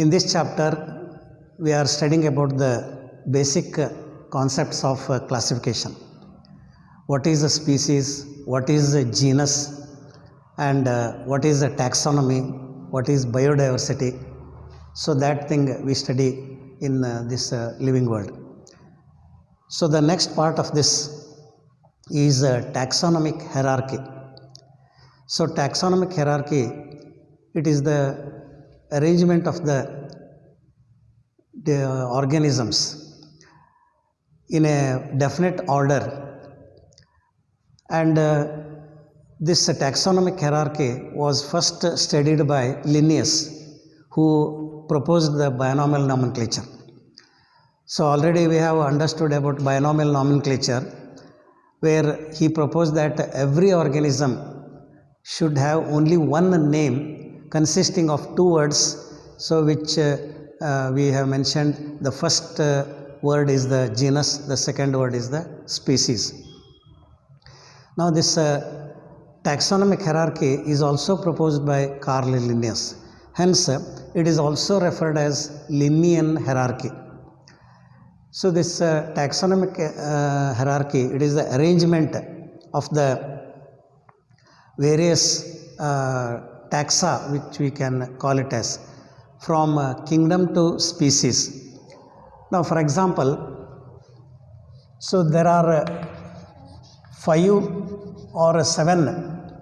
In this chapter, we are studying about the basic concepts of classification. What is a species, what is a genus, and what is a taxonomy, what is biodiversity. So that thing we study in this living world. So the next part of this is taxonomic hierarchy. So taxonomic hierarchy, it is the arrangement of the organisms in a definite order, and this taxonomic hierarchy was first studied by Linnaeus, who proposed the binomial nomenclature. So already we have understood about binomial nomenclature, where he proposed that every organism should have only one name consisting of two words, so which we have mentioned. The first word is the genus, the second word is the species. Now this taxonomic hierarchy is also proposed by Carl Linnaeus. Hence, it is also referred as Linnaean hierarchy. So this taxonomic hierarchy, it is the arrangement of the various taxa, which we can call it as, from kingdom to species. Now, for example, so there are 5 or 7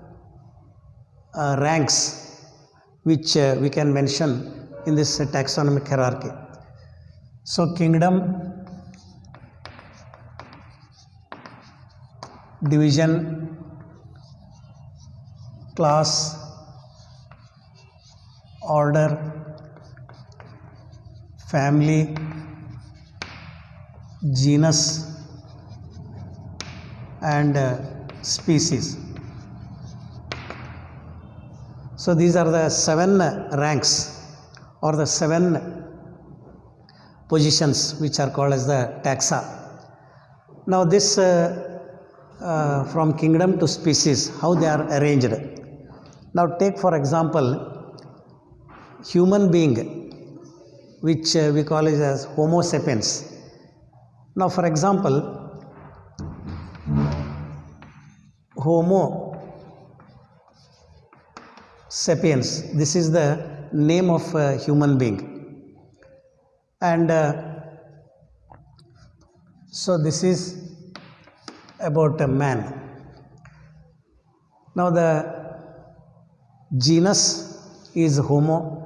ranks which we can mention in this taxonomic hierarchy. So kingdom, division, class, order, family, genus, and species. So these are the 7 ranks or the 7 positions which are called as the taxa. Now this from kingdom to species, how they are arranged. Now take for example human being, which we call it as Homo sapiens. Now for example, Homo sapiens, this is the name of a human being, and so this is about a man. Now the genus is Homo,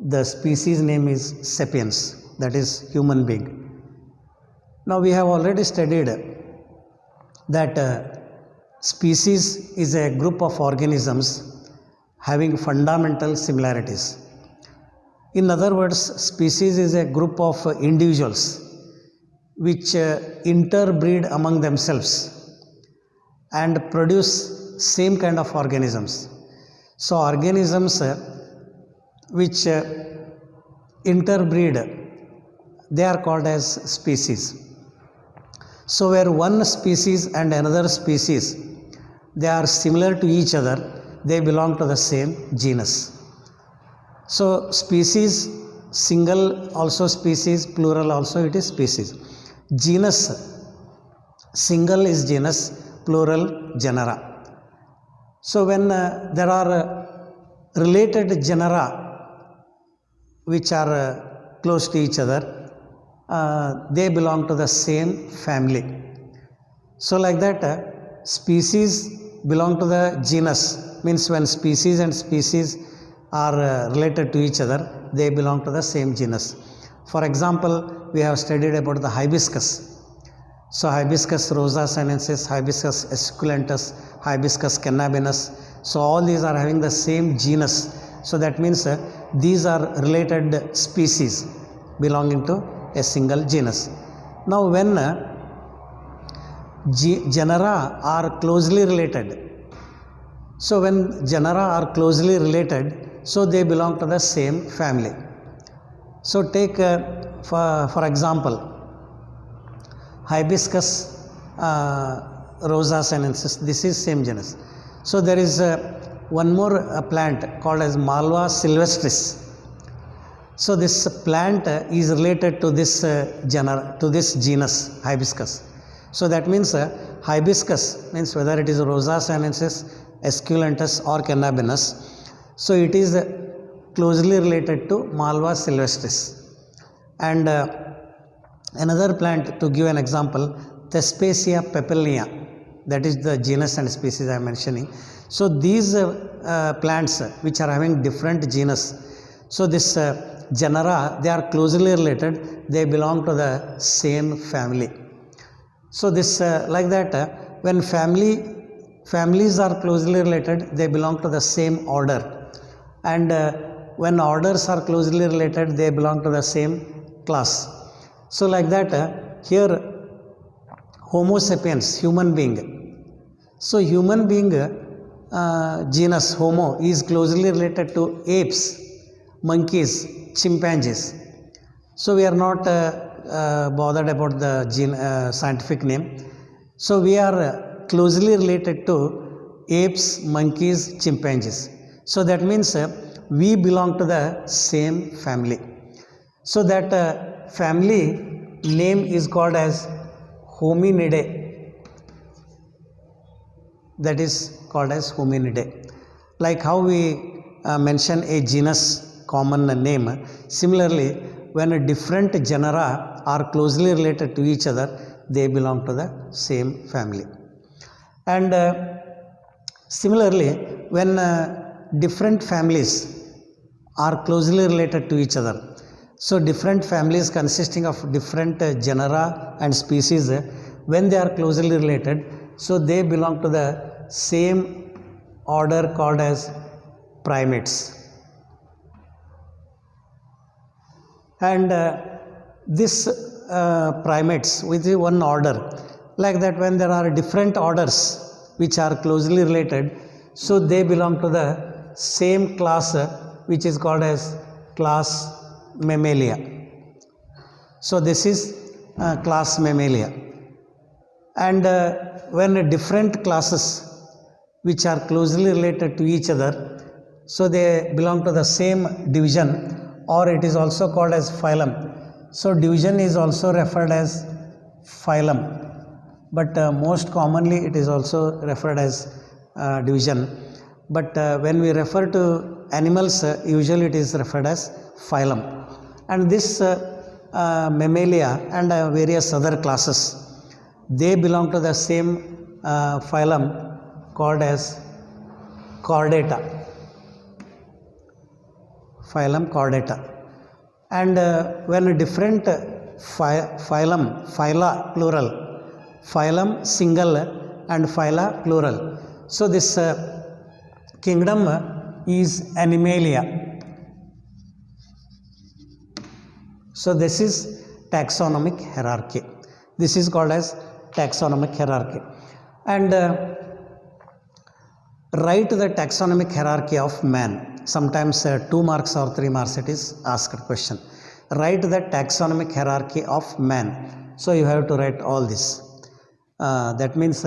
the species name is sapiens, that is human being. Now we have already studied that species is a group of organisms having fundamental similarities. In other words, species is a group of individuals which interbreed among themselves and produce same kind of organisms. So organisms which interbreed, they are called as species. So where one species and another species, they are similar to each other, they belong to the same genus. So species, single also species, plural also it is species. Genus, single is genus, plural genera. So when there are related genera which are close to each other, they belong to the same family. So like that, species belong to the genus, means when species and species are related to each other, they belong to the same genus. For example, we have studied about the hibiscus. So hibiscus rosa sinensis, hibiscus esculentus, hibiscus cannabinus. So all these are having the same genus. So that means these are related species belonging to a single genus. Now when genera are closely related, so when genera are closely related, so they belong to the same family. So take for example hibiscus rosa sinensis, this is same genus. So there is one more plant called as Malva sylvestris. So this plant is related to this genus hibiscus. So that means hibiscus means whether it is Rosa sinensis, esculentus or cannabinus. So it is closely related to Malva sylvestris. And another plant, to give an example, Thespacia papilnia, that is the genus and species I am mentioning. So these plants which are having different genus, so this genera, they are closely related, they belong to the same family. So this like that when families are closely related, they belong to the same order, and when orders are closely related, they belong to the same class. So like that here Homo sapiens, human being. So human being genus Homo is closely related to apes, monkeys, chimpanzees. So we are not bothered about the scientific name. So we are closely related to apes, monkeys, chimpanzees. So that means we belong to the same family. So that family name is called as Hominidae. That is called as Hominidae. Like how we mention a genus common name, similarly when different genera are closely related to each other, they belong to the same family. And similarly when different families are closely related to each other, so different families consisting of different genera and species, when they are closely related, so they belong to the same order called as primates. And this primates with one order, like that when there are different orders which are closely related, so they belong to the same class which is called as class Mammalia. So this is class Mammalia. And when different classes which are closely related to each other, so they belong to the same division, or it is also called as phylum. So division is also referred as phylum, but most commonly it is also referred as division. But when we refer to animals, usually it is referred as phylum. And this Mammalia and various other classes, they belong to the same phylum called as Chordata. Phylum Chordata. And when different phyla plural, phylum single and phyla plural. So this kingdom is Animalia. So this is taxonomic hierarchy. This is called as taxonomic hierarchy. And write the taxonomic hierarchy of man. Sometimes 2 marks or 3 marks it is asked question. Write the taxonomic hierarchy of man. So you have to write all this. That means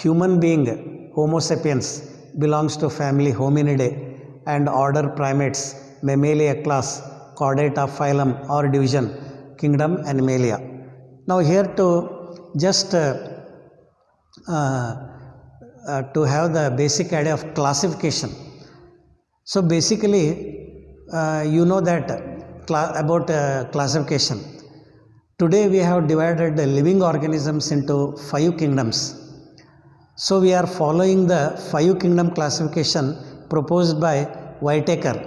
human being, Homo sapiens, belongs to family Hominidae and order primates, Mammalia class, Chordata phylum or division, kingdom Animalia. Now here to just to have the basic idea of classification. So basically you know that about classification. Today we have divided the living organisms into 5 kingdoms. So we are following the 5 kingdom classification proposed by Whitaker,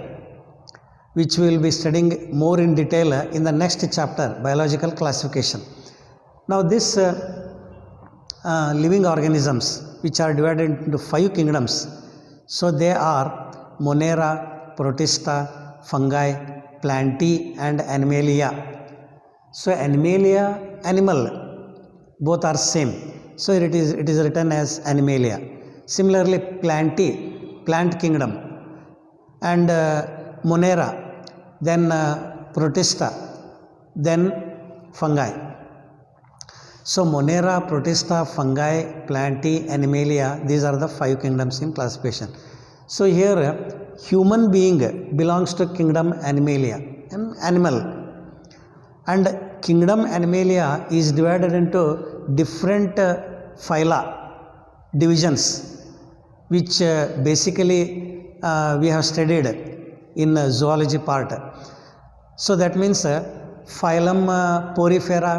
which we will be studying more in detail in the next chapter, biological classification. Now this living organisms which are divided into 5 kingdoms, so they are Monera, Protista, Fungi, Plantae and Animalia. So Animalia, animal, both are same. So it is written as Animalia. Similarly Plantae, plant kingdom, and Monera, then Protista, then Fungi. So Monera, Protista, Fungi, Plantae, Animalia, these are the 5 kingdoms in classification. So here human being belongs to kingdom Animalia, an animal. And kingdom Animalia is divided into different phyla, divisions, which basically we have studied in zoology part. So that means phylum Porifera,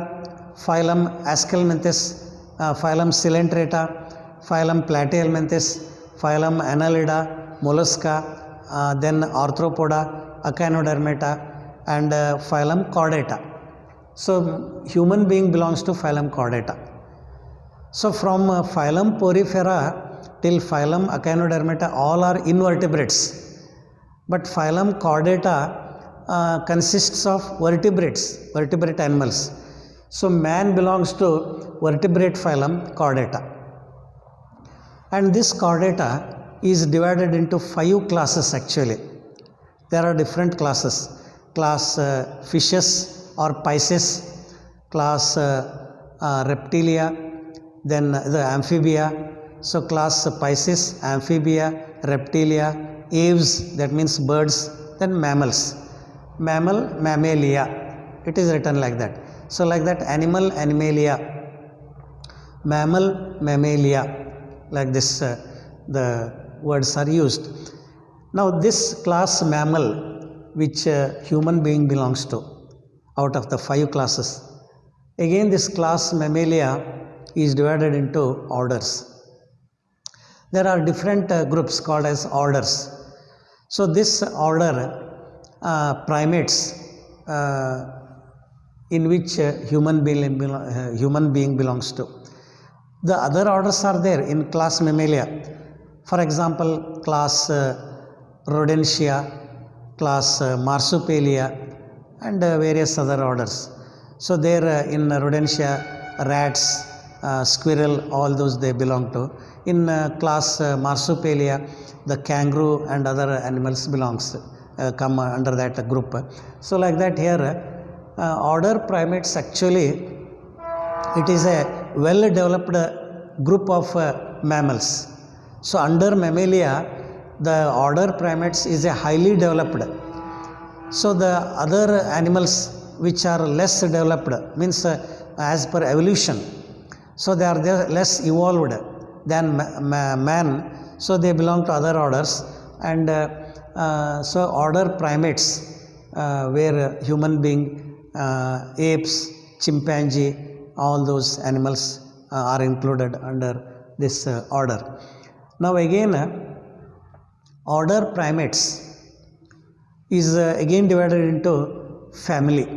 phylum Ascalmenthes, phylum Coelenterata, phylum Platyhelminthes, phylum Annelida, Mollusca, then Arthropoda, Echinodermata, and phylum Chordata. So human being belongs to phylum Chordata. So from phylum Porifera till phylum Echinodermata, all are invertebrates. But phylum Chordata consists of vertebrate animals. So man belongs to vertebrate phylum Chordata. And this Chordata is divided into 5 classes actually. There are different classes. Class fishes or Pisces, class reptilia, then the amphibia. So class Pisces, amphibia, reptilia, aves, that means birds, then mammals. Mammalia, it is written like that. So like that, animal, Animalia, mammal, Mammalia, like this the words are used. Now this class mammal, which human being belongs to, out of the 5 classes, again this class Mammalia is divided into orders. There are different groups called as orders. So this order, primates, in which human being belongs to. The other orders are there in class Mammalia. For example, class Rodentia, class Marsupialia, and various other orders. So there in Rodentia, rats, squirrel, all those they belong to. In class Marsupialia, the kangaroo and other animals come under that group. So like that here, order primates actually, it is a well developed group of mammals. So under Mammalia, the order primates is a highly developed. So the other animals which are less developed, means as per evolution, so they are less evolved than man, so they belong to other orders. And so order primates, where human being, apes, chimpanzee, all those animals are included under this order. Now again, order primates is again divided into family.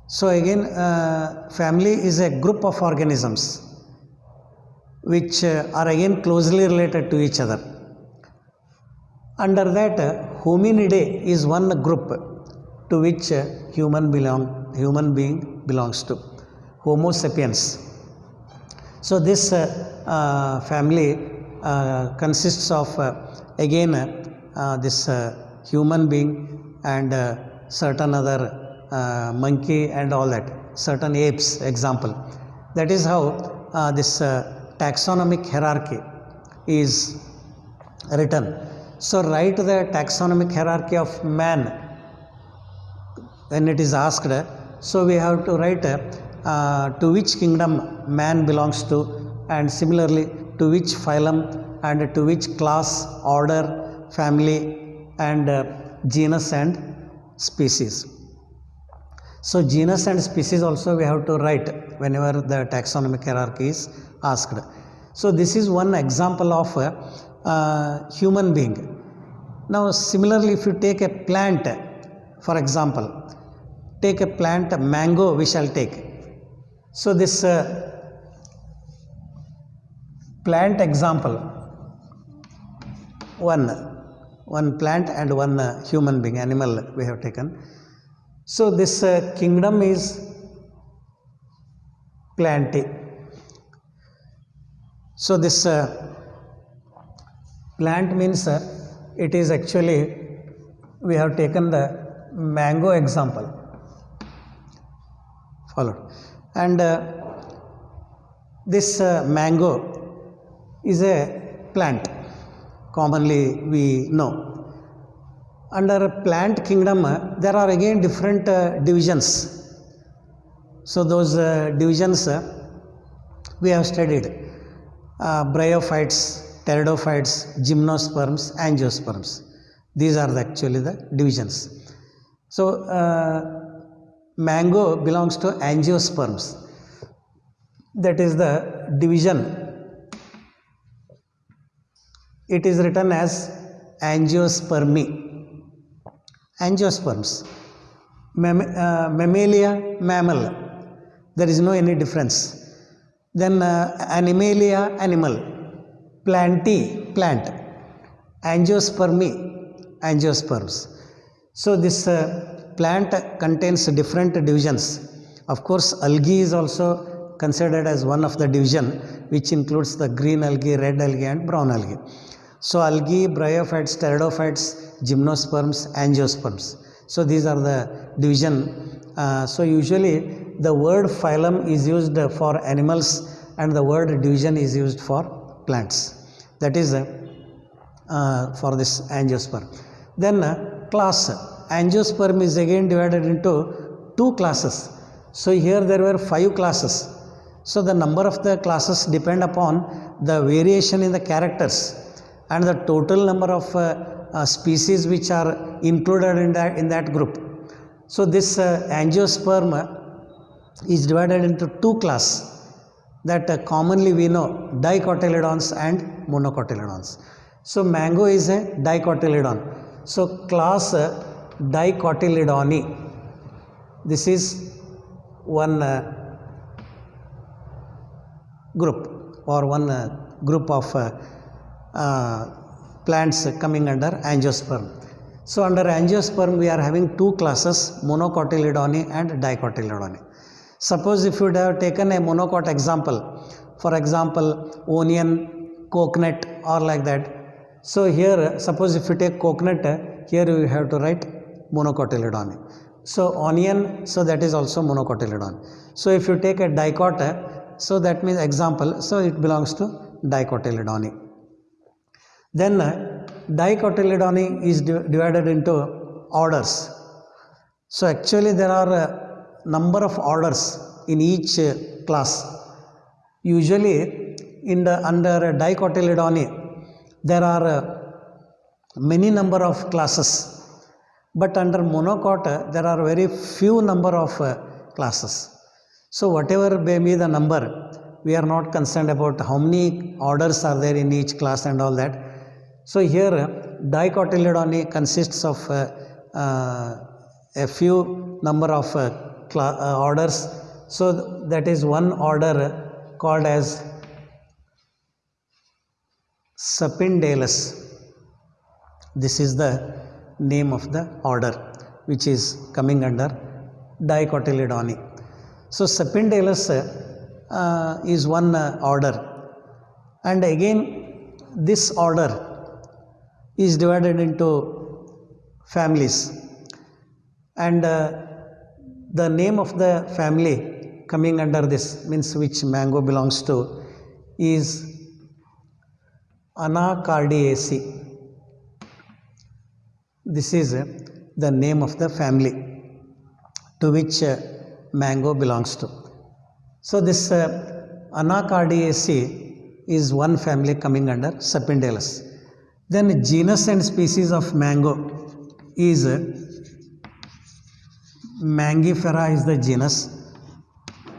So again, family is a group of organisms which are again closely related to each other. Under that, Hominidae is one group to which human being belongs to, Homo sapiens. So this family consists of again this human being and certain other monkey and all that, certain apes example. That is how this taxonomic hierarchy is written. So write the taxonomic hierarchy of man when it is asked. So we have to write to which kingdom man belongs to, and similarly to which phylum and to which class, order, family, and genus and species. So genus and species also we have to write whenever the taxonomic hierarchy is asked. So this is one example of human being. Now similarly, if you take a plant, for example, take a plant, mango we shall take. So this plant example, one plant and one human being, animal we have taken. So this kingdom is Plantae. So this plant means it is actually, we have taken the mango example, followed, and this mango is a plant commonly we know. Under plant kingdom, there are again different divisions. So those divisions we have studied. Bryophytes, pteridophytes, gymnosperms, angiosperms. These are actually the divisions. So mango belongs to angiosperms. That is the division. It is written as angiospermy. Angiosperms. Mammalia, mammal. There is no any difference. Then Animalia, animal. Plantae, plant. Angiospermy, angiosperms. So this plant contains different divisions. Of course, algae is also considered as one of the division, which includes the green algae, red algae and brown algae. So algae, bryophytes, pteridophytes, gymnosperms, angiosperms. So these are the division. So usually the word phylum is used for animals and the word division is used for plants. That is for this angiosperm. Then class. Angiosperm is again divided into two classes. So here there were 5 classes. So the number of the classes depend upon the variation in the characters and the total number of species which are included in that group. So this angiosperm is divided into 2 classes that commonly we know, dicotyledons and monocotyledons. So mango is a dicotyledon. So class Dicotyledoni. This is one group or one group of plants coming under angiosperm. So under angiosperm we are having 2 classes, monocotyledoni and dicotyledoni. Suppose if you would have taken a monocot example, for example onion, coconut or like that. So here suppose if you take coconut, here you have to write monocotyledon. So onion, so that is also monocotyledon. So if you take a dicot, so that means example, so it belongs to dicotyledon. Then dicotyledon is divided into orders. So actually there are a number of orders in each class. Usually under dicotyledon there are many number of classes. But under monocot, there are very few number of classes. So whatever may be the number, we are not concerned about how many orders are there in each class and all that. So here dicotyledon consists of a few number of orders. So that is one order called as Sapindalus. This is the name of the order which is coming under dicotyledon. So Sapindalus is one order, and again this order is divided into families, and the name of the family coming under this means which mango belongs to is Anacardiaceae. This is the name of the family to which mango belongs to. So this Anacardiaceae is one family coming under Sapindalus. Then genus and species of mango is Mangifera is the genus.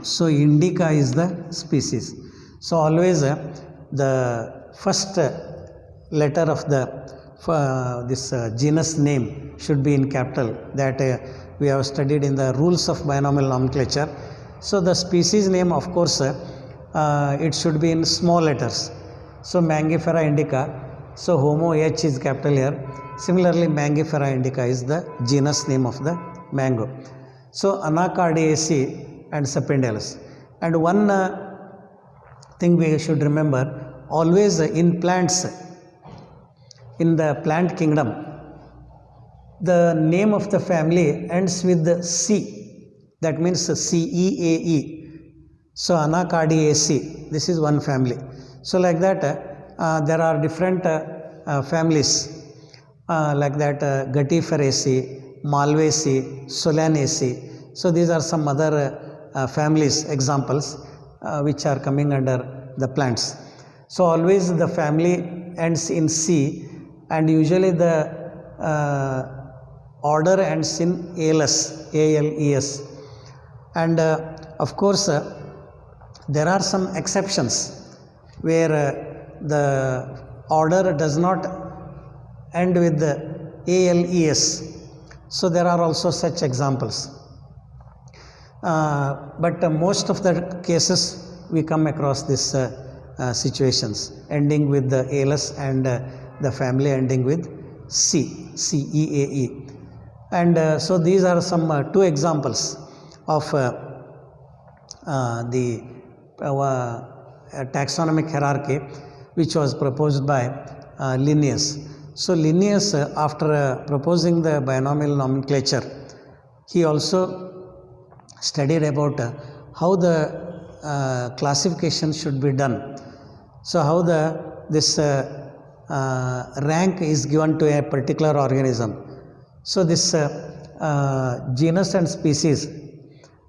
So Indica is the species. So always the first letter of the this genus name should be in capital, that we have studied in the rules of binomial nomenclature. So the species name, of course, it should be in small letters. So Mangifera indica, so Homo H is capital here. Similarly, Mangifera indica is the genus name of the mango. So Anacardiaceae and Sapindalus. And one thing we should remember, always in plants, in the plant kingdom, the name of the family ends with the C. That means CEAE. So Anacardiaceae, this is one family. So like that, there are different families like that Gutiferaceae, Malvaceae, Solanaceae. So these are some other families examples which are coming under the plants. So always the family ends in C, and usually the order ends in ALS, ALES. And of course there are some exceptions where the order does not end with the ALES. So there are also such examples. But most of the cases we come across this situations ending with the ALS and the family ending with C, CEAE. And so these are some two examples of the taxonomic hierarchy which was proposed by Linnaeus. So Linnaeus, after proposing the binomial nomenclature, he also studied about how the classification should be done. So how this rank is given to a particular organism. So this genus and species,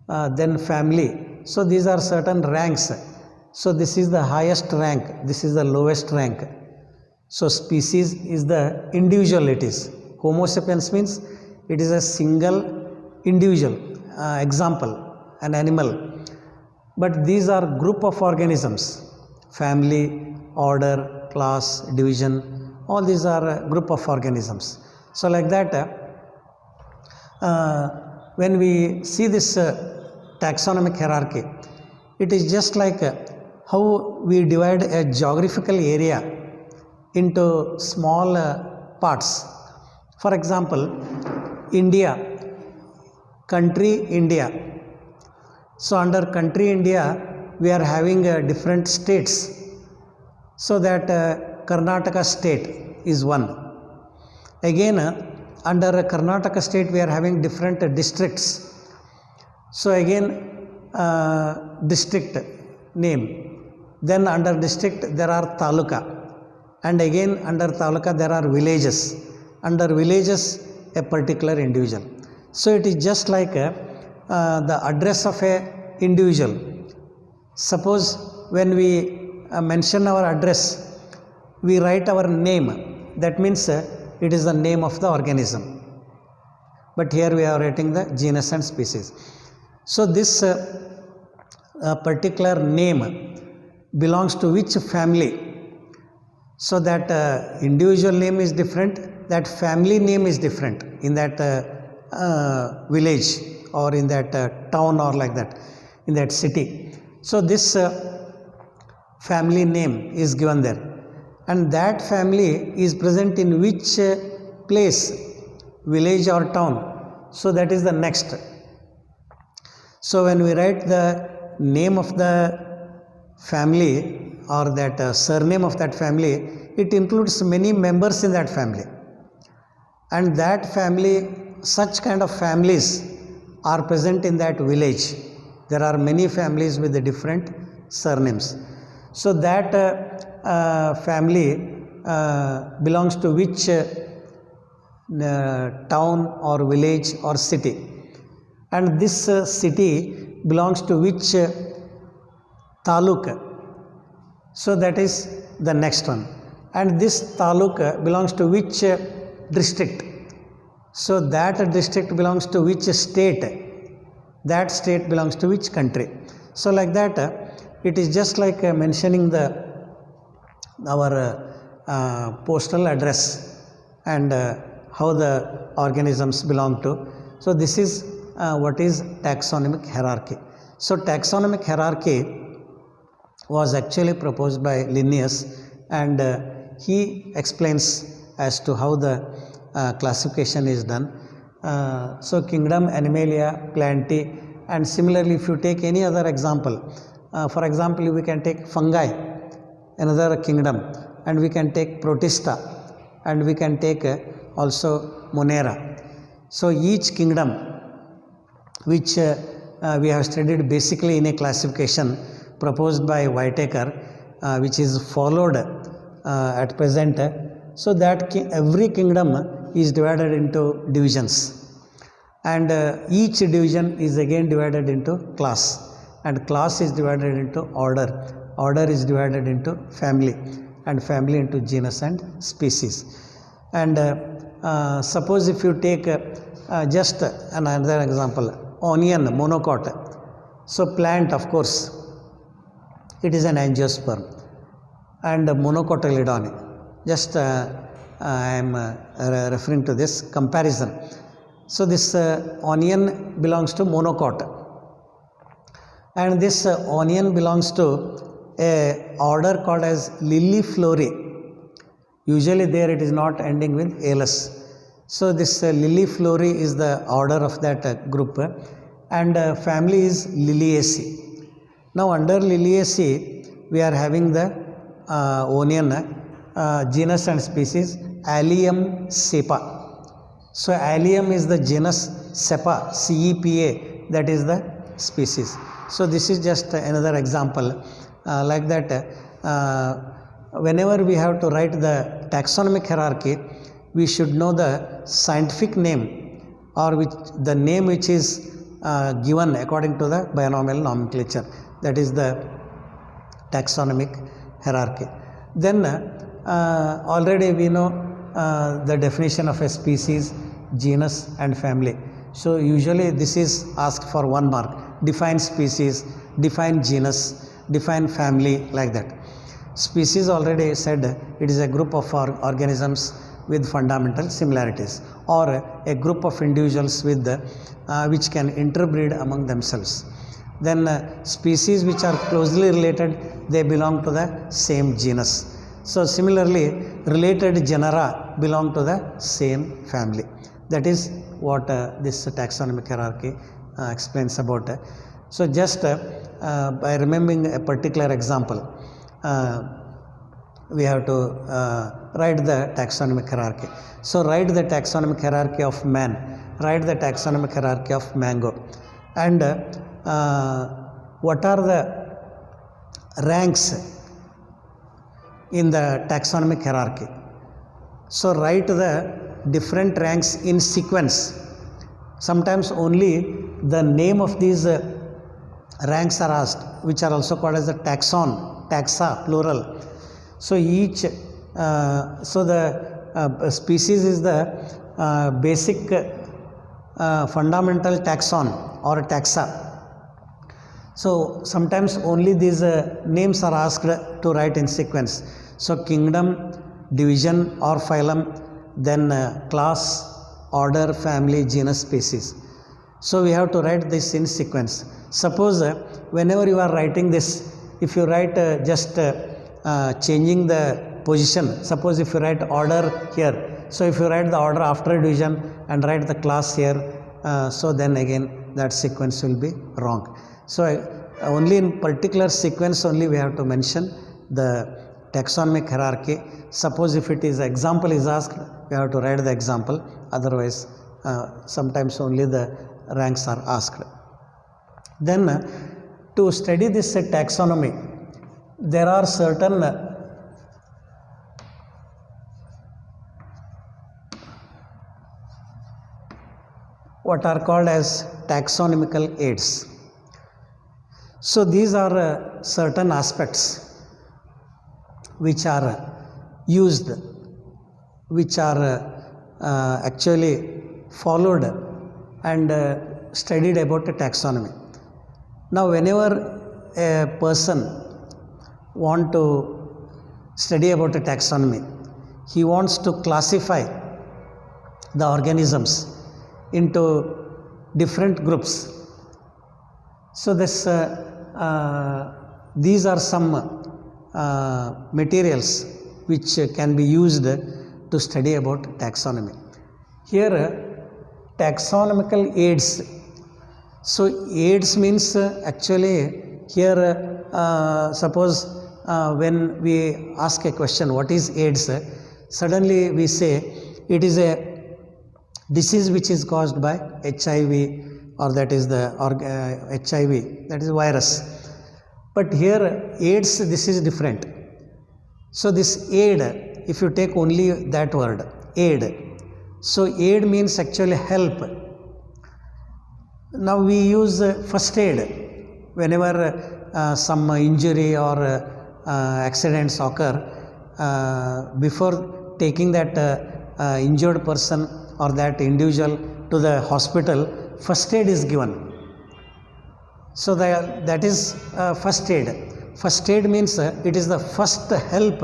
then family. So these are certain ranks. So this is the highest rank, this is the lowest rank. So species is the individual it is. Homo sapiens means it is a single individual, example, an animal. But these are group of organisms, family, order, class, division, all these are a group of organisms. So like that, when we see this taxonomic hierarchy, it is just like how we divide a geographical area into small parts. For example, India, country India. So under country India, we are having different states. So that Karnataka state is one. Again, under Karnataka state, we are having different districts. So again, district name. Then under district, there are taluka. And again, under taluka, there are villages. Under villages, a particular individual. So it is just like the address of a individual. Suppose when we mention our address, we write our name. That means it is the name of the organism. But here we are writing the genus and species. So this particular name belongs to which family? So that individual name is different, that family name is different in that village or in that town or like that, in that city. So this family name is given there, and that family is present in which place, village or town. So that is the next. So when we write the name of the family or that surname of that family, it includes many members in that family. And that family, such kind of families are present in that village. There are many families with the different surnames. So that family belongs to which town or village or city. And this city belongs to which taluk. So that is the next one. And this taluk belongs to which district. So that district belongs to which state. That state belongs to which country. So like that, it is just like mentioning our postal address and how the organisms belong to. So this is what is taxonomic hierarchy. So taxonomic hierarchy was actually proposed by Linnaeus, and he explains as to how the classification is done. So kingdom, Animalia, Plantae, and similarly if you take any other example, for example we can take fungi, another kingdom, and we can take Protista, and we can take also Monera. So each kingdom which we have studied basically in a classification proposed by Whitaker, which is followed at present. So that every kingdom is divided into divisions, and each division is again divided into class, and class is divided into order, order is divided into family, and family into genus and species. And suppose if you take just another example, onion monocot. So plant, of course, it is an angiosperm, and monocotyledon. Just I am referring to this comparison. So this onion belongs to monocot, and this onion belongs to a order called as Lilliflorae. Usually there it is not ending with alus. So this Lilliflorae is the order of that group, and family is Liliaceae. Now under Liliaceae we are having the onion, genus and species Allium cepa. So Allium is the genus, cepa, CEPA, that is the species. So this is just another example. Like that, whenever we have to write the taxonomic hierarchy, we should know the scientific name, or the name which is given according to the binomial nomenclature. That is the taxonomic hierarchy. Then already we know the definition of a species, genus and family. So usually this is asked for 1 mark. Define species, define genus, define family, like that. Species, already said, it is a group of organisms with fundamental similarities, or a group of individuals with which can interbreed among themselves. Then species which are closely related, they belong to the same genus. So similarly, related genera belong to the same family. That is what this taxonomic hierarchy explains about. So just by remembering a particular example, we have to write the taxonomic hierarchy. So write the taxonomic hierarchy of man, write the taxonomic hierarchy of mango, and what are the ranks in the taxonomic hierarchy. So write the different ranks in sequence. Sometimes only the name of these ranks are asked, which are also called as the taxon, taxa, plural. So each, so the species is the basic fundamental taxon or taxa. So sometimes only these names are asked to write in sequence. So kingdom, division or phylum, then class, order, family, genus, species. So we have to write this in sequence. Suppose whenever you are writing this, if you write just changing the position, suppose if you write order here, so if you write the order after division and write the class here, so then again that sequence will be wrong. So only in particular sequence only we have to mention the taxonomic hierarchy. Suppose if it is example is asked, we have to write the example, otherwise sometimes only the ranks are asked. Then to study this taxonomy, there are certain what are called as taxonomical aids. So these are certain aspects which are used, which are actually followed and studied about the taxonomy. Now whenever a person want to study about the taxonomy, he wants to classify the organisms into different groups. So this these are some materials which can be used to study about taxonomy. Here taxonomical aids. So aids means actually here suppose when we ask a question, what is AIDS, suddenly we say it is a disease which is caused by HIV, or that is the HIV, that is virus. But here AIDS, this is different. So this aid if you take only that word, aid. So aid means actually help. Now we use first aid whenever some injury or accidents occur. Before taking that injured person or that individual to the hospital, first aid is given. So that is first aid. First aid means it is the first help,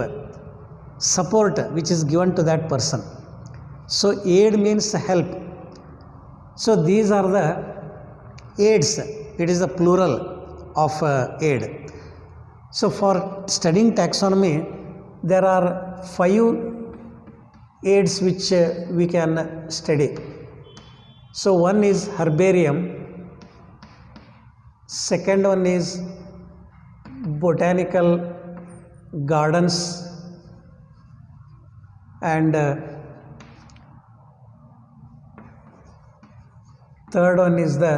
support which is given to that person. So aid means help. So these are the aids. It is a plural of aid. So for studying taxonomy, there are 5 aids which we can study. So one is herbarium, second one is botanical gardens, and third one is the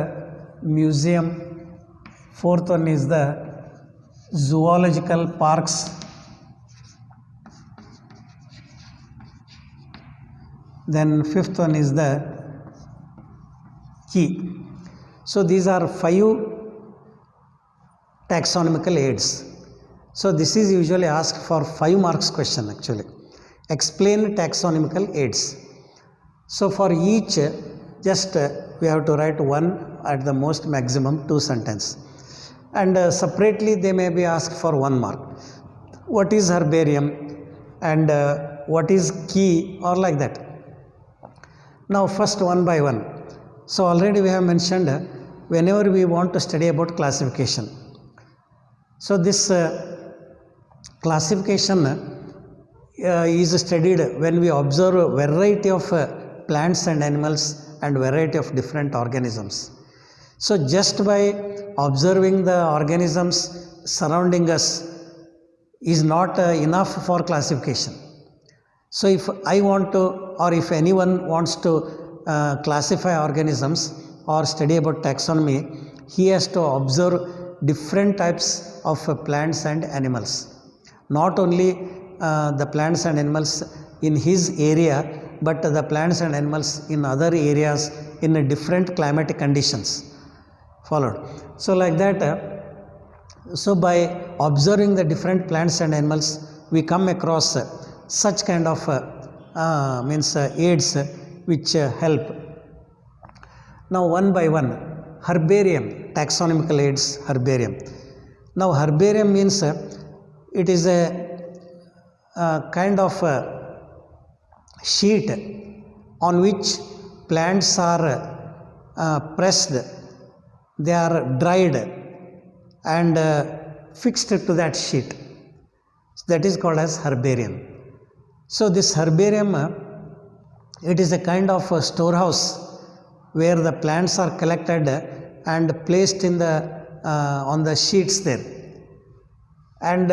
museum, fourth one is the zoological parks, then fifth one is the key. So these are 5 taxonomical aids. So this is usually asked for 5 marks question actually. Explain taxonomical aids. So for each, just we have to write 1, at the most maximum 2 sentences, and separately they may be asked for 1 mark. What is herbarium and what is key, or like that. Now first, one by one. So already we have mentioned whenever we want to study about classification. So this classification is studied when we observe a variety of plants and animals and variety of different organisms. So just by observing the organisms surrounding us is not enough for classification. So if I want to, or if anyone wants to classify organisms or study about taxonomy, he has to observe different types of plants and animals. Not only the plants and animals in his area, but the plants and animals in other areas in different climatic conditions. Followed. So like that, so by observing the different plants and animals, we come across such kind of aids which help. Now one by one, herbarium, taxonomical aids, herbarium. Now herbarium means it is a kind of sheet on which plants are pressed, they are dried and fixed to that sheet. That is called as herbarium. So this herbarium, it is a kind of a storehouse where the plants are collected and placed in the on the sheets there. And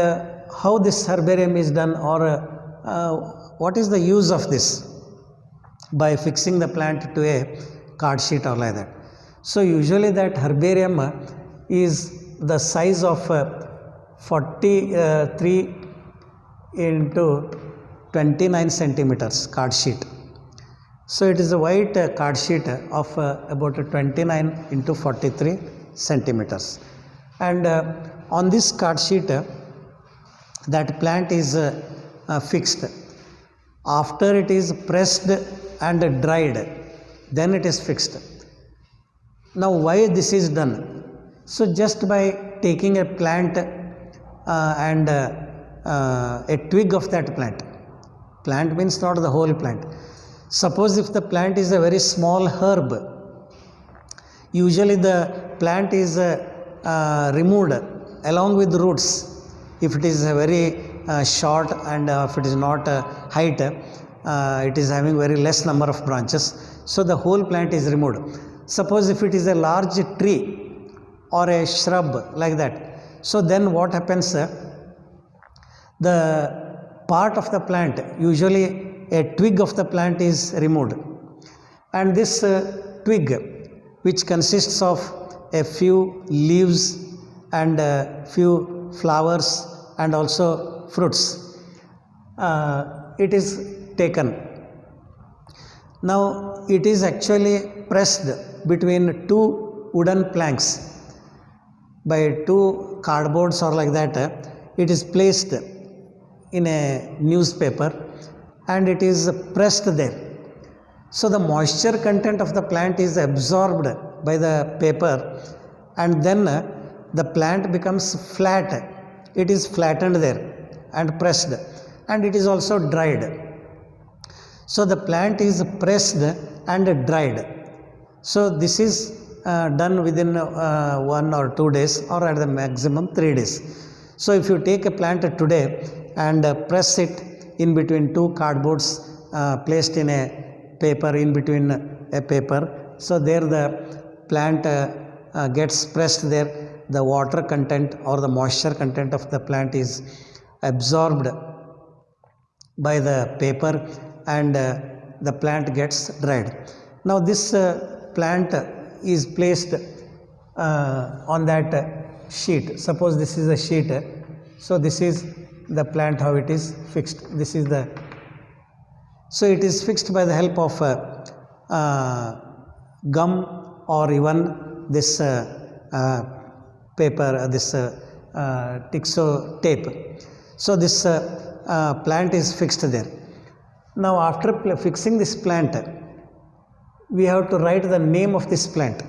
how this herbarium is done, or what is the use of this? By fixing the plant to a card sheet or like that. So usually that herbarium is the size of 43 into 29 centimeters card sheet. So it is a white card sheet of about 29 into 43 centimeters. And on this card sheet, that plant is fixed. After it is pressed and dried, then it is fixed. Now why this is done? So just by taking a plant and a twig of that plant. Plant means not the whole plant. Suppose if the plant is a very small herb, usually the plant is removed along with roots. If it is a very short and if it is not height, it is having very less number of branches. So the whole plant is removed. Suppose if it is a large tree or a shrub like that, so then what happens? The part of the plant, usually a twig of the plant is removed, and this twig, which consists of a few leaves and a few flowers and also fruits, it is taken. Now it is actually pressed between two wooden planks by two cardboards or like that. It is placed in a newspaper and it is pressed there. So the moisture content of the plant is absorbed by the paper and then the plant becomes flat. It is flattened there and pressed and it is also dried. So the plant is pressed and dried. So this is done within 1 or 2 days or at the maximum 3 days. So if you take a plant today and press it in between two cardboards placed in a paper, in between a paper, so there the plant gets pressed there, the water content or the moisture content of the plant is absorbed by the paper and the plant gets dried. Now this plant is placed on that sheet. Suppose this is a sheet. So this is the plant, how it is fixed. This is the, so it is fixed by the help of gum or even this paper, this Tixo tape. So this plant is fixed there. Now after fixing this plant, we have to write the name of this plant,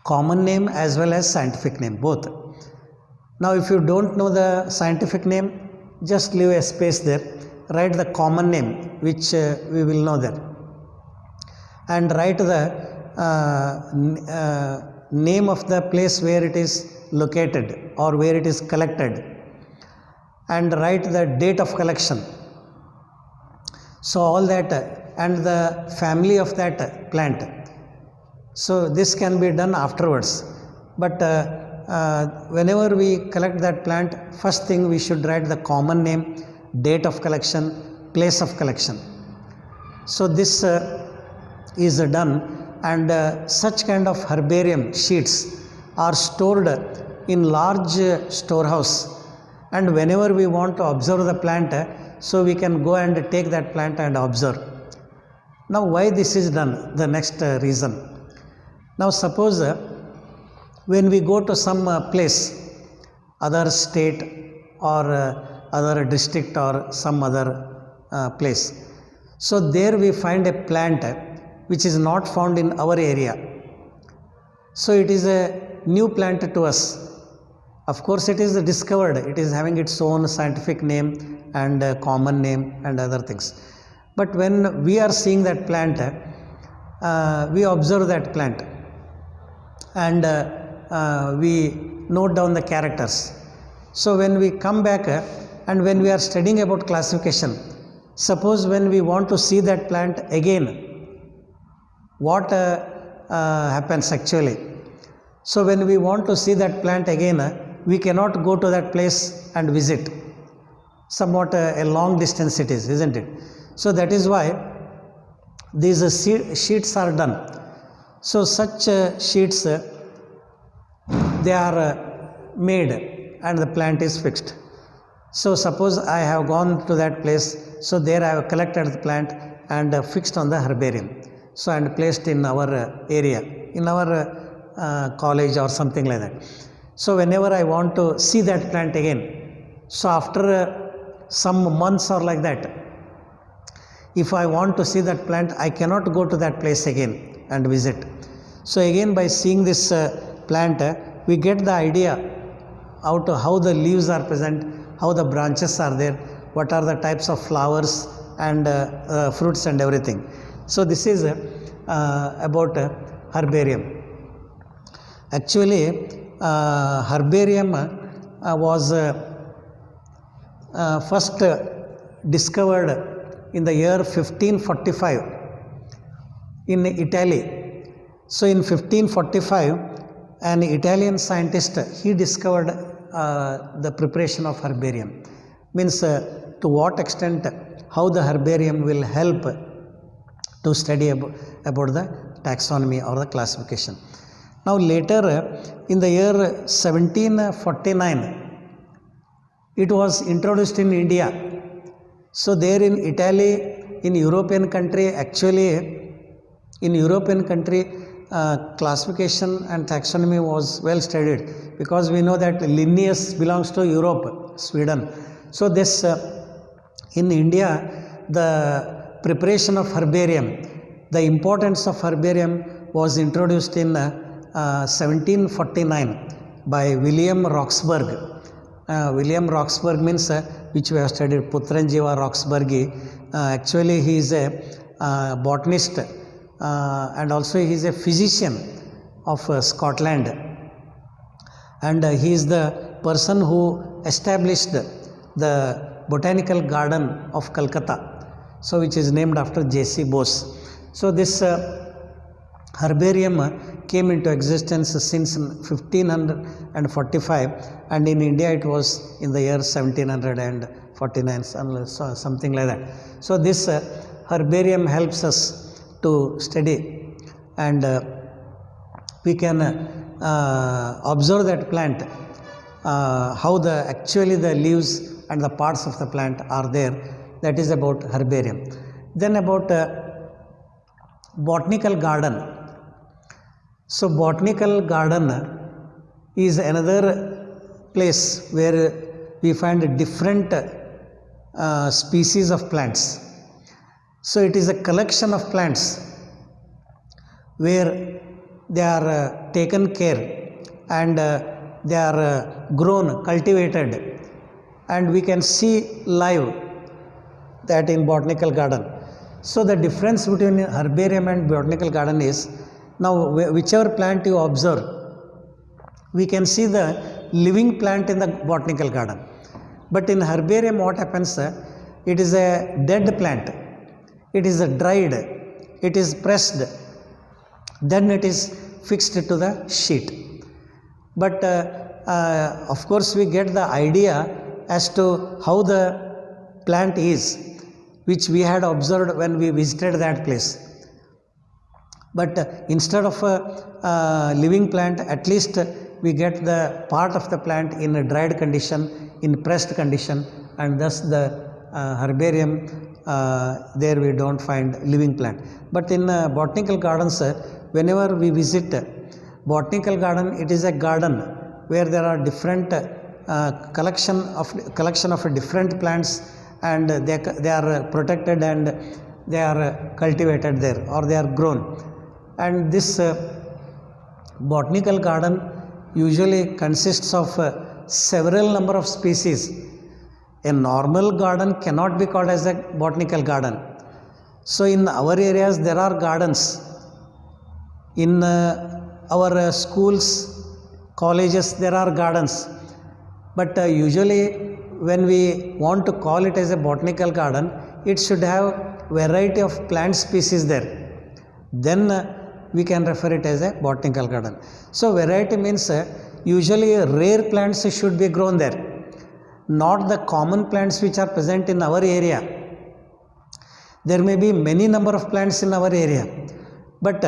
common name as well as scientific name, both. Now if you don't know the scientific name, just leave a space there, write the common name which we will know there, and write the name of the place where it is located or where it is collected, and write the date of collection. So all that and the family of that plant. So this can be done afterwards, but whenever we collect that plant, first thing we should write the common name, date of collection, place of collection. So this is done, and such kind of herbarium sheets are stored in large storehouse, and whenever we want to observe the plant, so we can go and take that plant and observe. Now why this is done? The next reason. Now suppose when we go to some place, other state or other district or some other place, so there we find a plant which is not found in our area. So it is a new plant to us. Of course it is discovered, it is having its own scientific name and common name and other things. But when we are seeing that plant, we observe that plant and we note down the characters. So when we come back and when we are studying about classification, suppose when we want to see that plant again, what happens actually? So when we want to see that plant again, we cannot go to that place and visit. Somewhat a long distance it is, isn't it? So that is why these sheets are done. So such sheets they are made and the plant is fixed. So suppose I have gone to that place, so there I have collected the plant and fixed on the herbarium, so and placed in our area, in our college or something like that. So whenever I want to see that plant again, so after some months or like that, if I want to see that plant, I cannot go to that place again and visit. So again by seeing this plant, we get the idea out of how the leaves are present, how the branches are there, what are the types of flowers and fruits and everything. So this is about herbarium. Actually herbarium was first discovered in the year 1545 in Italy. So in 1545, an Italian scientist, he discovered the preparation of herbarium. Means to what extent, how the herbarium will help to study about the taxonomy or the classification. Now later in the year 1749, it was introduced in India So there in Italy, in European country, actually in European country, classification and taxonomy was well studied, because we know that Linnaeus belongs to Europe, Sweden. So this in India, the preparation of herbarium, the importance of herbarium was introduced in 1749 by William Roxburgh. William Roxburgh means which we have studied, Putranjiva Roxburghi. Actually he is a botanist and also he is a physician of Scotland, and he is the person who established the Botanical Garden of Calcutta, so which is named after J.C. Bose. So this herbarium came into existence since 1545, and in India it was in the year 1749, something like that. So this herbarium helps us to study, and we can observe that plant, how actually the leaves and the parts of the plant are there. That is about herbarium. Then about botanical garden. So botanical garden is another place where we find different species of plants. So it is a collection of plants where they are taken care, and they are grown, cultivated, and we can see live that in botanical garden. So the difference between herbarium and botanical garden is, now whichever plant you observe, we can see the living plant in the botanical garden. But in herbarium what happens, it is a dead plant, it is dried, it is pressed, then it is fixed to the sheet. But of course we get the idea as to how the plant is, which we had observed when we visited that place. But instead of a living plant, at least we get the part of the plant in a dried condition, in pressed condition, and thus the herbarium, there we don't find living plant. But in botanical gardens, whenever we visit botanical garden, it is a garden where there are different collection of different plants, and they are protected and they are cultivated there, or they are grown. And this botanical garden usually consists of several number of species. A normal garden cannot be called as a botanical garden. So in our areas there are gardens. In our schools, colleges, there are gardens. But usually when we want to call it as a botanical garden, it should have variety of plant species there. Then we can refer it as a botanical garden. So variety means usually rare plants should be grown there, not the common plants which are present in our area. There may be many number of plants in our area, but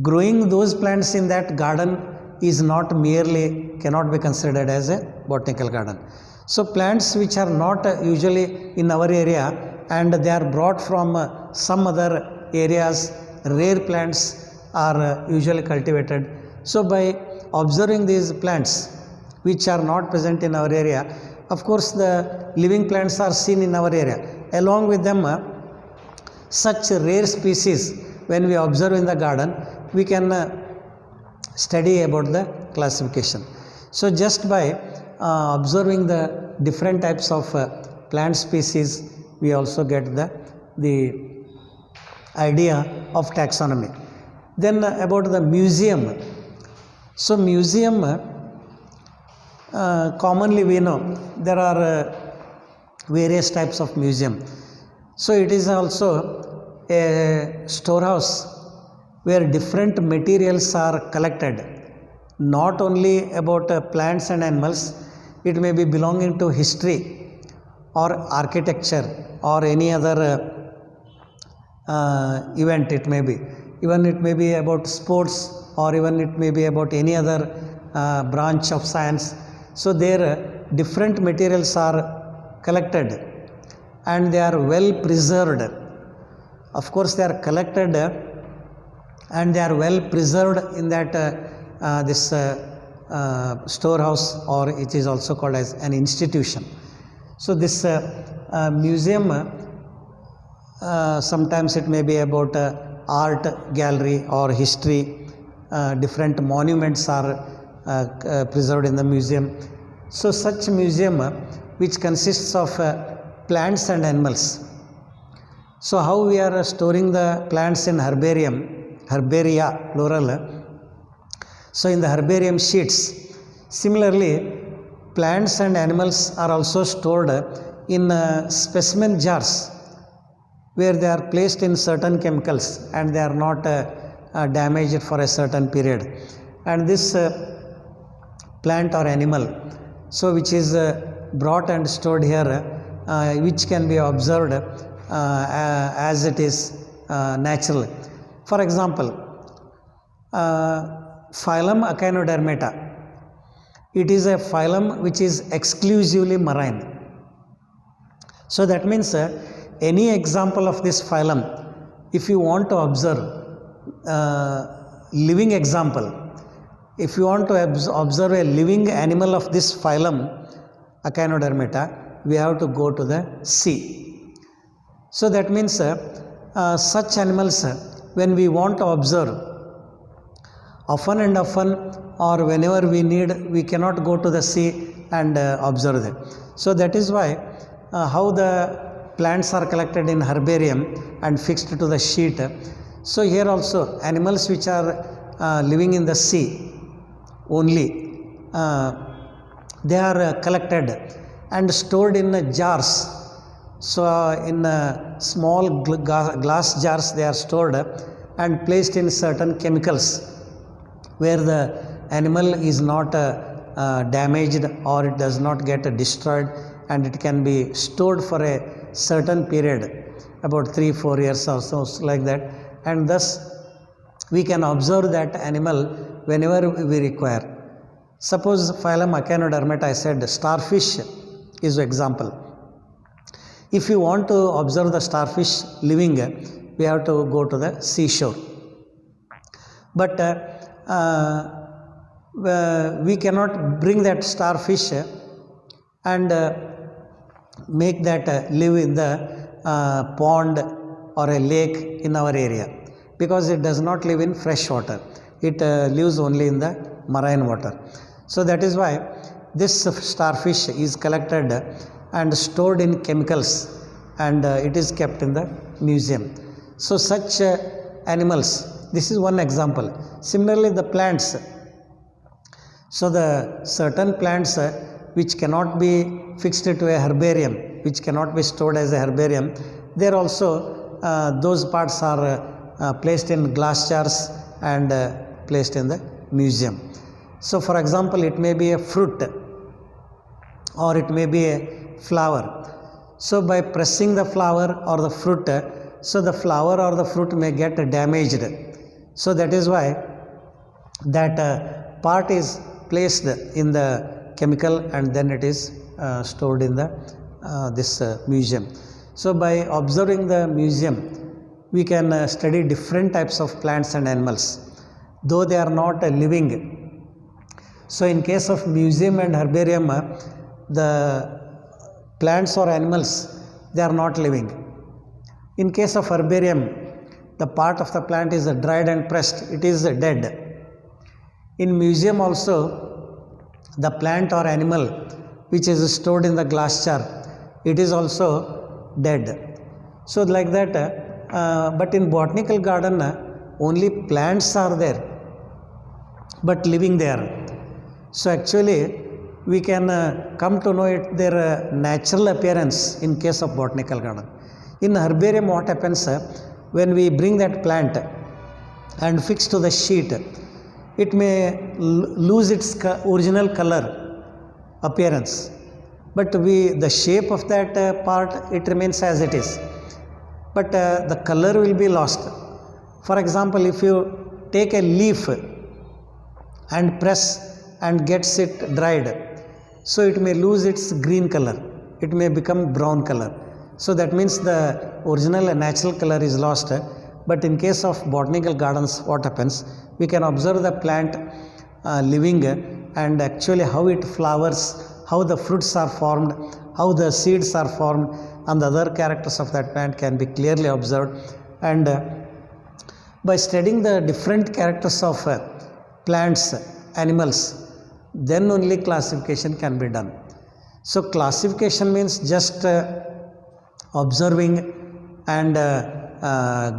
growing those plants in that garden is not merely, cannot be considered as a botanical garden. So plants which are not usually in our area and they are brought from some other areas, rare plants are usually cultivated. So by observing these plants which are not present in our area, of course the living plants are seen in our area. Along with them, such rare species, when we observe in the garden, we can study about the classification. So just by observing the different types of plant species, we also get the idea of taxonomy. Then about the museum. So museum, commonly we know there are various types of museum. So it is also a storehouse where different materials are collected, not only about plants and animals. It may be belonging to history or architecture or any other event. It may be, even it may be about sports, or even it may be about any other branch of science. So there different materials are collected, and they are well preserved. Of course, they are collected and they are well preserved in that this storehouse, or it is also called as an institution. So this museum, sometimes it may be about art gallery or history. Different monuments are preserved in the museum. So such museum which consists of plants and animals. So how we are storing the plants in herbarium, herbaria plural. So in the herbarium sheets. Similarly, plants and animals are also stored in specimen jars, where they are placed in certain chemicals and they are not damaged for a certain period. And this plant or animal, so which is brought and stored here, which can be observed as it is natural. For example, phylum Echinodermata. It is a phylum which is exclusively marine. So that means any example of this phylum, if you want to observe living example, if you want to observe a living animal of this phylum Echinodermata, we have to go to the sea. So that means such animals, when we want to observe, often and often, or whenever we need, we cannot go to the sea and observe them. So that is why how the plants are collected in herbarium and fixed to the sheet. So here also animals which are living in the sea only, they are collected and stored in jars. So in small glass jars they are stored and placed in certain chemicals, where the animal is not damaged or it does not get destroyed, and it can be stored for a certain period, about 3-4 years or so, like that, and thus we can observe that animal whenever we require. Suppose phylum Echinodermata, I said starfish is an example. If you want to observe the starfish living, we have to go to the seashore. But we cannot bring that starfish and make that live in the pond or a lake in our area, because it does not live in fresh water. It lives only in the marine water. So that is why this starfish is collected and stored in chemicals, and it is kept in the museum. So such animals, this is one example. Similarly, the plants. So the certain plants which cannot be fixed to a herbarium, which cannot be stored as a herbarium, there also those parts are placed in glass jars and placed in the museum. So for example, it may be a fruit or it may be a flower. So by pressing the flower or the fruit, so the flower or the fruit may get damaged. So that is why that part is placed in the chemical and then it is stored in the this museum. So by observing the museum, we can study different types of plants and animals, though they are not living. So in case of museum and herbarium, the plants or animals, they are not living. In case of herbarium, the part of the plant is dried and pressed, it is dead. In museum also, the plant or animal which is stored in the glass jar, it is also dead. So like that, but in botanical garden, only plants are there, but living there. So actually, we can come to know it, their natural appearance in case of botanical garden. In herbarium, what happens when we bring that plant and fix to the sheet, it may lose its original color appearance, but the shape of that part, it remains as it is, but the color will be lost. For example, if you take a leaf and press and gets it dried, so it may lose its green color, it may become brown color. So that means the original natural color is lost. But in case of botanical gardens, what happens? We can observe the plant living and actually how it flowers, how the fruits are formed, how the seeds are formed, and the other characters of that plant can be clearly observed. And by studying the different characters of plants, animals, then only classification can be done. So classification means just observing and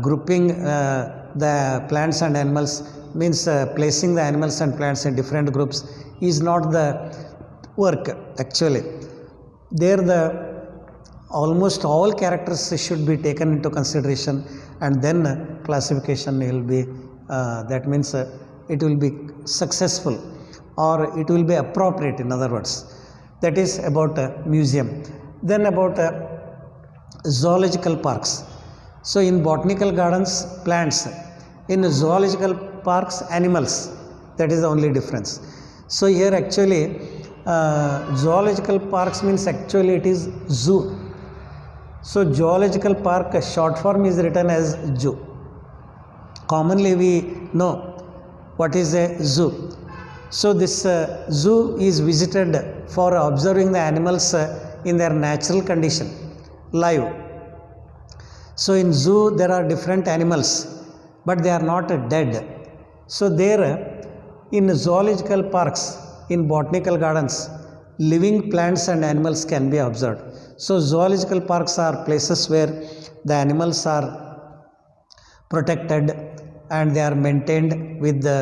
grouping the plants and animals, means placing the animals and plants in different groups is not the work actually. There the almost all characters should be taken into consideration, and then classification will be that means it will be successful or it will be appropriate, in other words. That is about a museum. Then about zoological parks. So in botanical gardens, plants; in zoological parks, animals. That is the only difference. So here actually zoological parks means actually it is zoo. So zoological park short form is written as zoo. Commonly we know what is a zoo. So this zoo is visited for observing the animals in their natural condition, live. So in zoo there are different animals, but they are not dead. So there in zoological parks, in botanical gardens, living plants and animals can be observed. So zoological parks are places where the animals are protected and they are maintained with the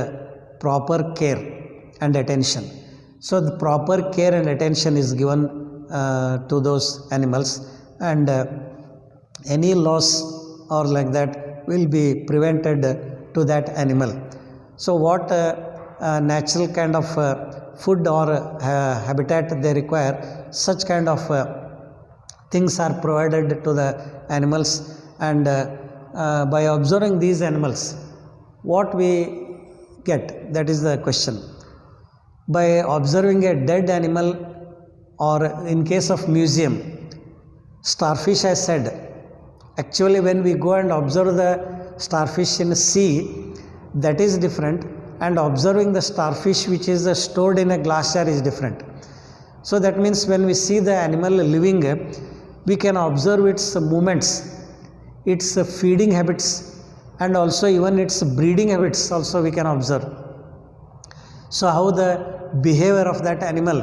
proper care and attention. So the proper care and attention is given to those animals, and any loss or like that will be prevented to that animal. So what natural kind of food or habitat they require, such kind of things are provided to the animals, and by observing these animals, what we get, that is the question. By observing a dead animal, or in case of museum, starfish, I said, actually when we go and observe the starfish in the sea, that is different, and observing the starfish which is stored in a glass jar is different. So that means when we see the animal living, we can observe its movements, its feeding habits, and also even its breeding habits also we can observe. So how the behavior of that animal,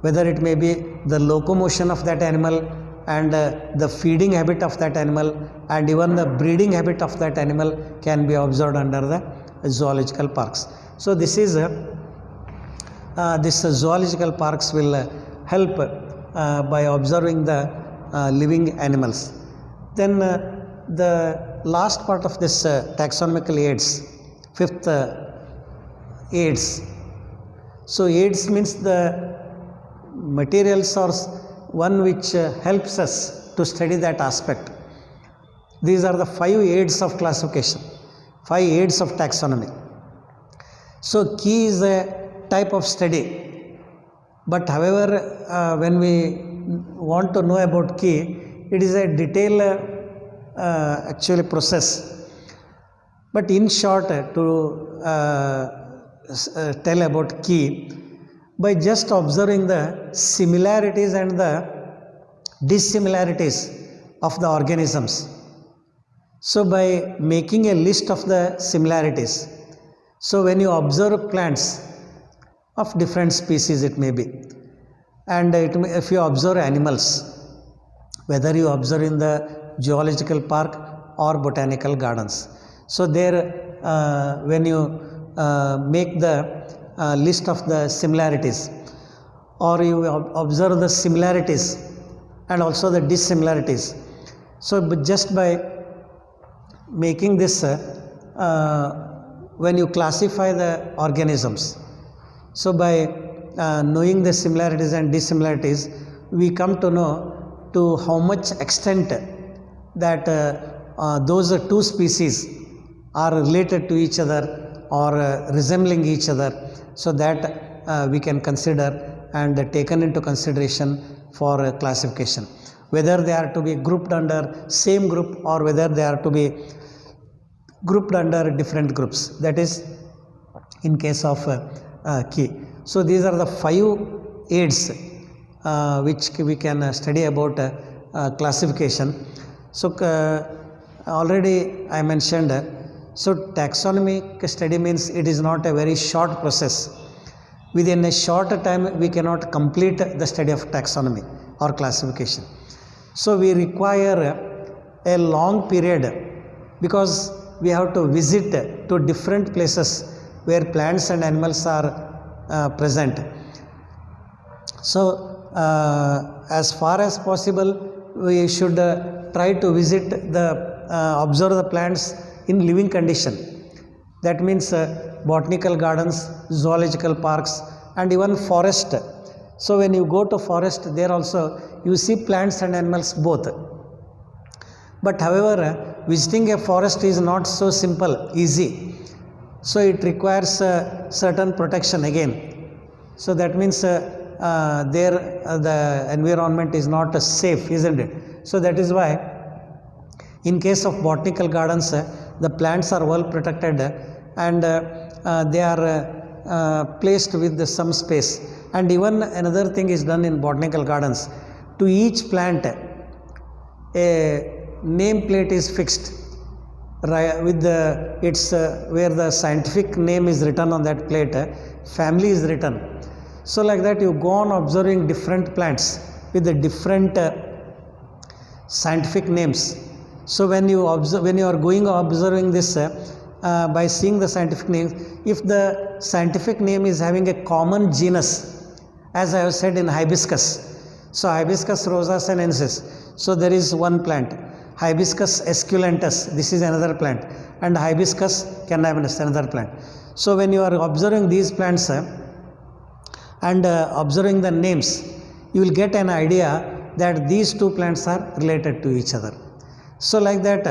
whether it may be the locomotion of that animal, and the feeding habit of that animal, and even the breeding habit of that animal can be observed under the zoological parks. So this is this zoological parks will help by observing the living animals. Then the last part of this taxonomical aids, fifth aids. So aids means the materials or one which helps us to study that aspect. These are the 5 aids of classification, 5 aids of taxonomy. So key is a type of study, but however when we want to know about key, it is a detailed actually process. But in short, to tell about key, by just observing the similarities and the dissimilarities of the organisms. So by making a list of the similarities, so when you observe plants of different species, it may be, and if you observe animals, whether you observe in the zoological park or botanical gardens, so there when you make the list of the similarities, or you observe the similarities and also the dissimilarities. So just by making this, when you classify the organisms, so by knowing the similarities and dissimilarities, we come to know to how much extent that those 2 species are related to each other or resembling each other, so that we can consider and taken into consideration for classification. whether they are to be grouped under same group or whether they are to be grouped under different groups. That is in case of key. So these are the 5 aids which we can study about classification. So already I mentioned, so taxonomic study means it is not a very short process. Within a short time we cannot complete the study of taxonomy or classification. So we require a long period, because we have to visit to different places where plants and animals are present. So as far as possible we should try to visit the observe the plants in living condition. That means botanical gardens, zoological parks, and even forest. So when you go to forest, there also you see plants and animals both. But however, visiting a forest is not so simple, easy. So it requires certain protection again. So that means there the environment is not safe, isn't it? So that is why in case of botanical gardens, the plants are well protected and they are placed with some space. And even another thing is done in botanical gardens. To each plant, a name plate is fixed, right, with the its where the scientific name is written on that plate, family is written. So like that you go on observing different plants with the different scientific names. So when you observe, when you are going observing this by seeing the scientific names, if the scientific name is having a common genus, as I have said in hibiscus, so hibiscus rosa sinensis, so there is one plant. Hibiscus esculentus, this is another plant, and Hibiscus cannabinus, another plant. So when you are observing these plants and observing the names, you will get an idea that these two plants are related to each other. So like that,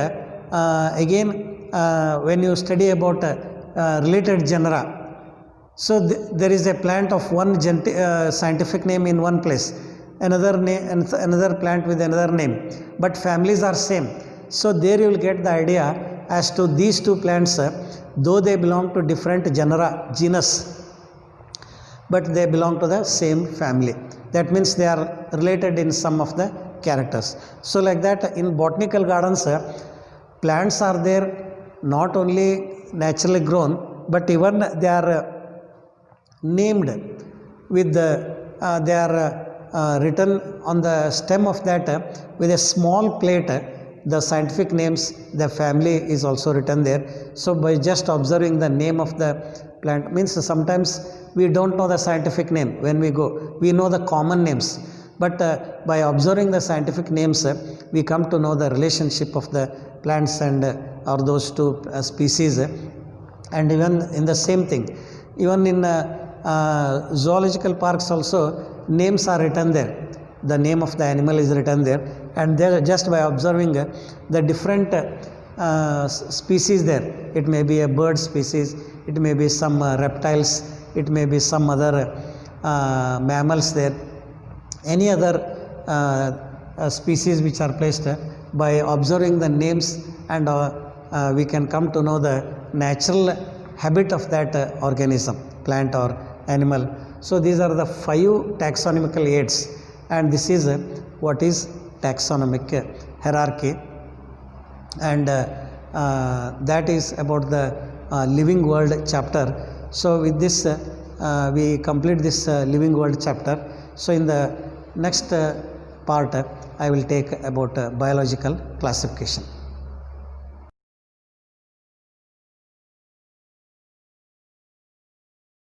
again when you study about related genera, so there is a plant of one scientific name in one place, another name and another plant with another name, but families are same. So there you will get the idea as to these two plants, though they belong to different genus, but they belong to the same family. That means they are related in some of the characters. So like that, in botanical gardens, plants are there not only naturally grown, but even they are named with the they are written on the stem of that with a small plate, the scientific names, the family is also written there. So by just observing the name of the plant, means sometimes we don't know the scientific name when we go, we know the common names, but by observing the scientific names we come to know the relationship of the plants and or those two species. And even in the same thing, even in zoological parks also, names are written there, the name of the animal is written there, and there just by observing the different species there, it may be a bird species, it may be some reptiles, it may be some other mammals there, any other species which are placed, by observing the names, and we can come to know the natural habit of that organism, plant or animal. So these are the 5 taxonomical aids, and this is what is taxonomic hierarchy, and that is about the living world chapter. So with this we complete this living world chapter. So in the next part I will take about biological classification.